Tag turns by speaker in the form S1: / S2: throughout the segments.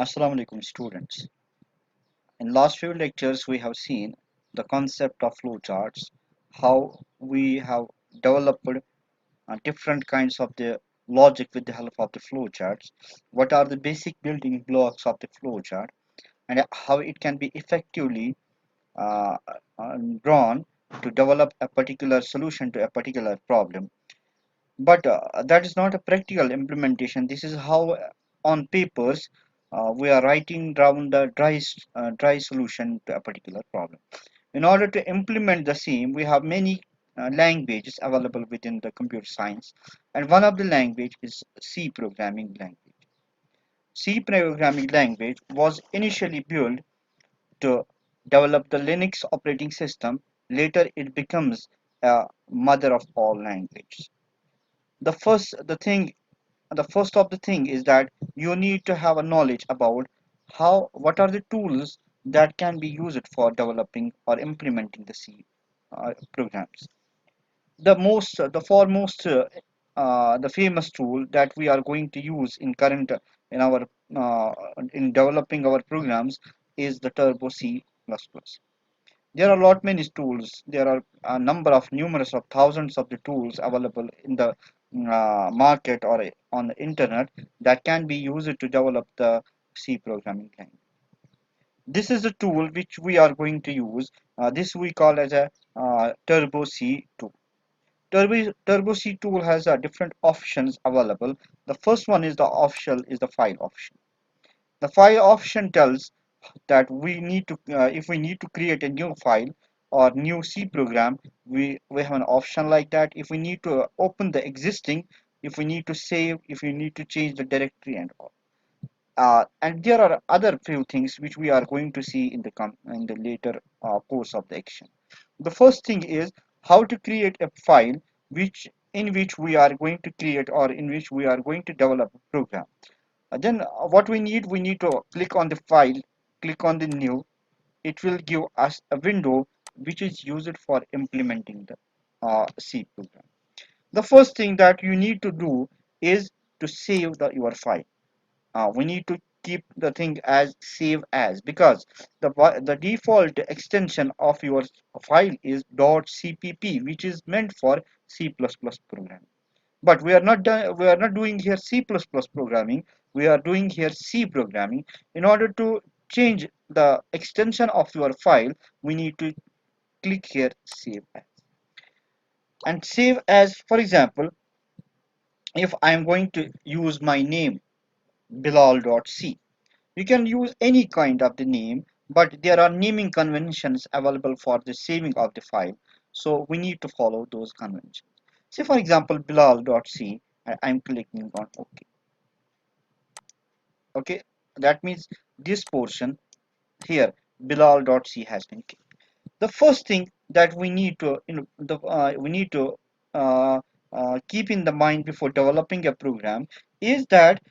S1: Assalamu alaikum students. In last few lectures we have seen the concept of flowcharts, how we have developed different kinds of the logic with the help of the flowcharts, what are the basic building blocks of the flowchart, and how it can be effectively uh, drawn to develop a particular solution to a particular problem. But that is not a practical implementation. This is how on papers we are writing down the dry solution to a particular problem. In order to implement the same, we have many languages available within the computer science, and one of the language is C programming language. C programming language was initially built to develop the Linux operating system. Later it becomes a mother of all languages. The first of the thing is that you need to have a knowledge about what are the tools that can be used for developing or implementing the C programs. The famous tool that we are going to use in our uh, in developing our programs is the Turbo C++. There are a lot many tools. There are a number of numerous of thousands of the tools available in the market or on the internet that can be used to develop the C programming language. This is the tool which we are going to use. This we call as a Turbo C tool. Turbo C tool has different options available. The first one is the official is the file option. The file option tells that we need to if we need to create a new file or new C program, we have an option like that. If we need to open the existing, if we need to save, if we need to change the directory and all. And there are other few things which we are going to see in the later course of the action. The first thing is how to create a file which we are going to create or in which we are going to develop a program. Then what we need to click on the file, click on the new. It will give us a window which is used for implementing the C program. The first thing that you need to do is to save your file. We need to keep the thing as save as, because the default extension of your file is .cpp, which is meant for C++ program. But we are not doing here C++ programming. We are doing here C programming. In order to change the extension of your file, we need to click here save as. And save as, for example, if I am going to use my name bilal.c, you can use any kind of the name, but there are naming conventions available for the saving of the file. So we need to follow those conventions. Say for example bilal.c, I'm clicking on OK. Okay, that means this portion here bilal.c has been clicked. The first thing that we need to uh, keep in the mind before developing a program is that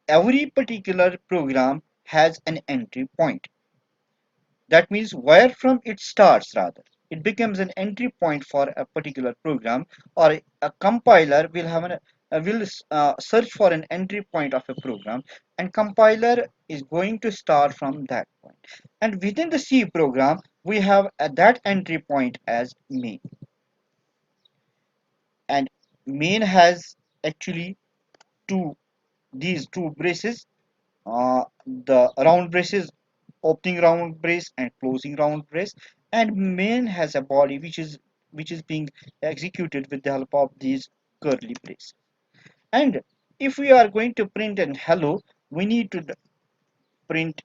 S1: every particular program has an entry point. That means where from it starts, rather it becomes an entry point for a particular program, or a compiler will have will search for an entry point of a program, and compiler is going to start from that point. And within the C program we have that entry point as main, and main has actually two these two braces, the round braces, opening round brace and closing round brace, and main has a body which is being executed with the help of these curly braces. And if we are going to print an hello, we need to print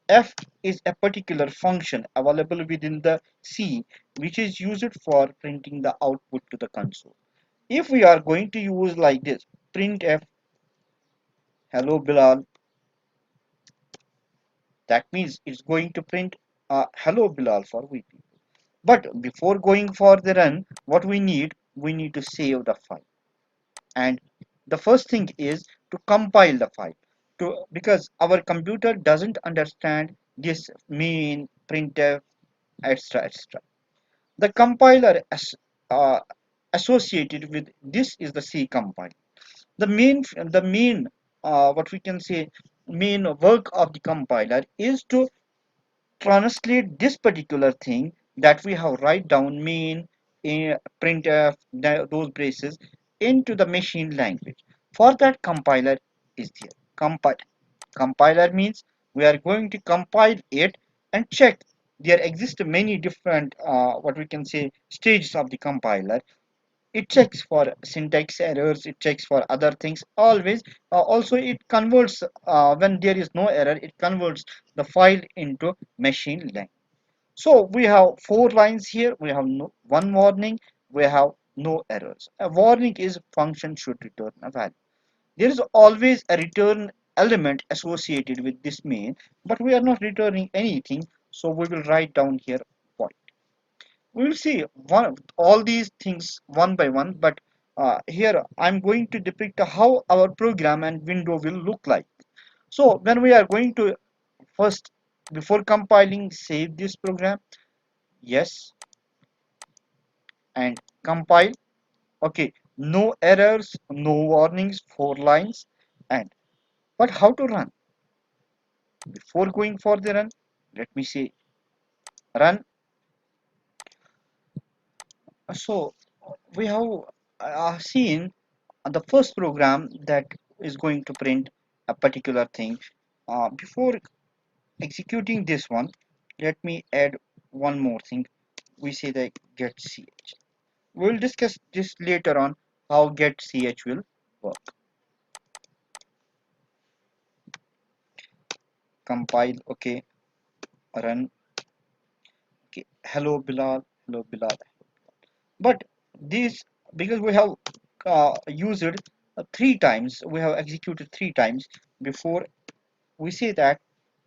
S1: f is a particular function available within the C which is used for printing the output to the console. If we are going to use like this, printf hello Bilal, that means it's going to print hello Bilal for we people. But before going for the run, what we need to save the file. And the first thing is to compile the file, to because our computer doesn't understand this main printf etc. The compiler uh, associated with this is the C compiler. The main what we can say, main work of the compiler is to translate this particular thing that we have write down main in printf those braces into the machine language. For that, compiler is there. Compiler means we are going to compile it and check. There exist many different what we can say stages of the compiler. It checks for syntax errors, it checks for other things always. Also it converts when there is no error, it converts the file into machine language. So we have four lines here. We have one warning, we have no errors. A warning is function should return a value. There is always a return element associated with this main, but we are not returning anything, so we will write down here void. We will see all these things one by one, but here I'm going to depict how our program and window will look like. So when we are going to first, before compiling, save this program, yes, and compile. Okay, no errors, no warnings, four lines. And but how to run? Before going for the run, let me say run. So we have seen the first program that is going to print a particular thing. Before executing this one, let me add one more thing. We say that get ch. We will discuss this later on how get ch will work. Compile, okay, run, okay. Hello Bilal, hello Bilal. But this, because we have used it three times, we have executed three times before. We say that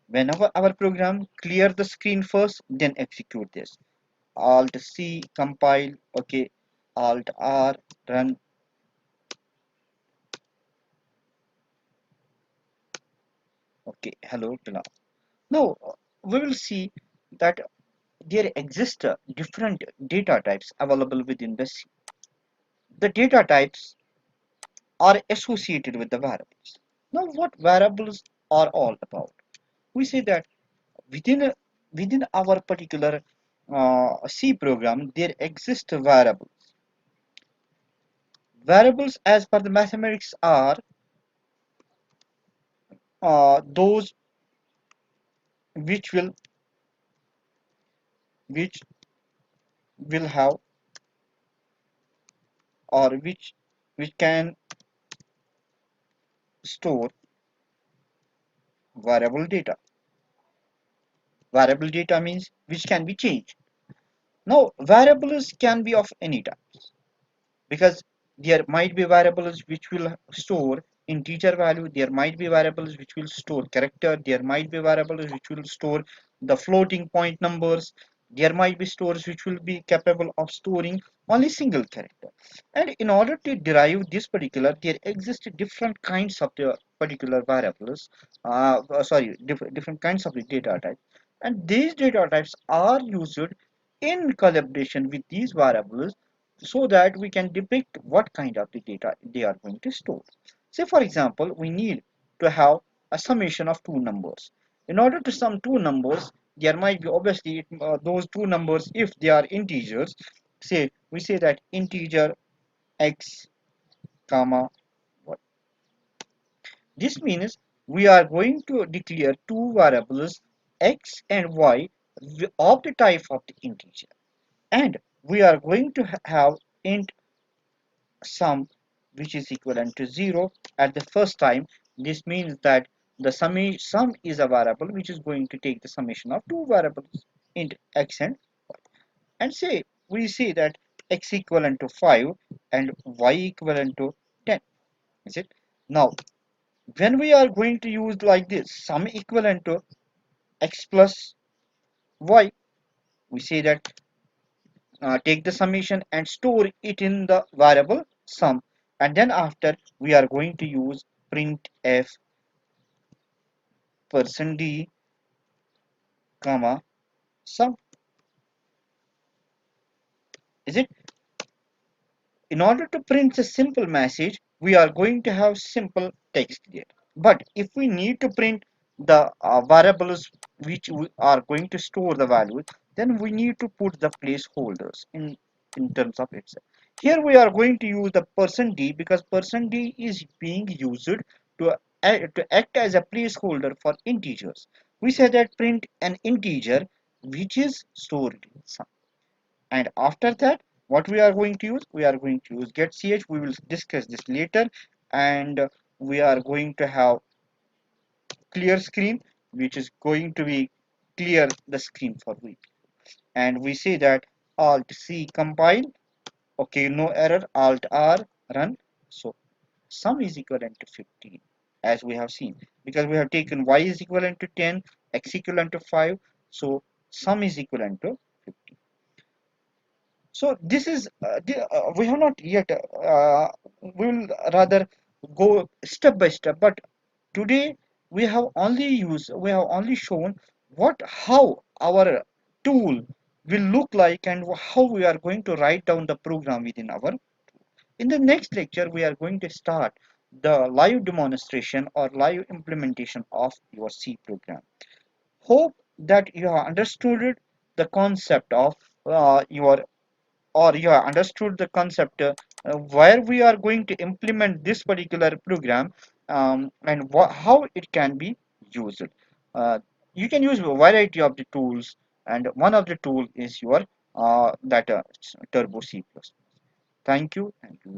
S1: whenever our program clear the screen first, then execute this. Alt C compile, okay, Alt R run, okay, hello Bilal. Now we will see that there exist different data types available within the C. The data types are associated with the variables. Now what variables are all about? We say that within within our particular C program there exist variables. Variables as per the mathematics are those which will which will have or which can store variable data. Variable data means which can be changed. Now variables can be of any type, because there might be variables which will store integer value, there might be variables which will store character, there might be variables which will store the floating point numbers, there might be stores which will be capable of storing only single character. And in order to derive this particular, there exist different kinds of the particular variables, different kinds of the data types, and these data types are used in collaboration with these variables so that we can depict what kind of the data they are going to store. Say for example, we need to have a summation of two numbers. In order to sum two numbers, there might be obviously those two numbers, if they are integers, say we say that integer x comma y. This means we are going to declare two variables x and y of the type of the integer, and we are going to have int sum which is equivalent to 0 at the first time. This means that the sum is a variable which is going to take the summation of two variables int x and y. And say we say that x equivalent to 5 and y equivalent to 10. Is it? Now when we are going to use like this sum equivalent to x plus y, we say that take the summation and store it in the variable sum, and then after we are going to use printf %d comma sum. Is it? In order to print a simple message, we are going to have simple text there. But if we need to print the variables which we are going to store the values, then we need to put the placeholders in terms of itself. Here we are going to use the %d because %d is being used to act as a placeholder for integers. We say that print an integer which is stored in sum. And after that, what we are going to use? We are going to use getch. We will discuss this later, and we are going to have clear screen which is going to be clear the screen for we, and we say that alt c compile. Okay, no error. Alt r run. So sum is equivalent to 15 as we have seen, because we have taken y is equivalent to 10, x equivalent to 5, so sum is equivalent to 15. So this is we have not yet we will rather go step by step, but today we have only shown what how our tool will look like and how we are going to write down the program within our. In the next lecture we are going to start the live demonstration or live implementation of your C program. Hope that you have understood the concept of your or you have understood the concept where we are going to implement this particular program, and how it can be used. Uh, you can use a variety of the tools, and one of the tool is your that Turbo C++. Thank you. Thank you.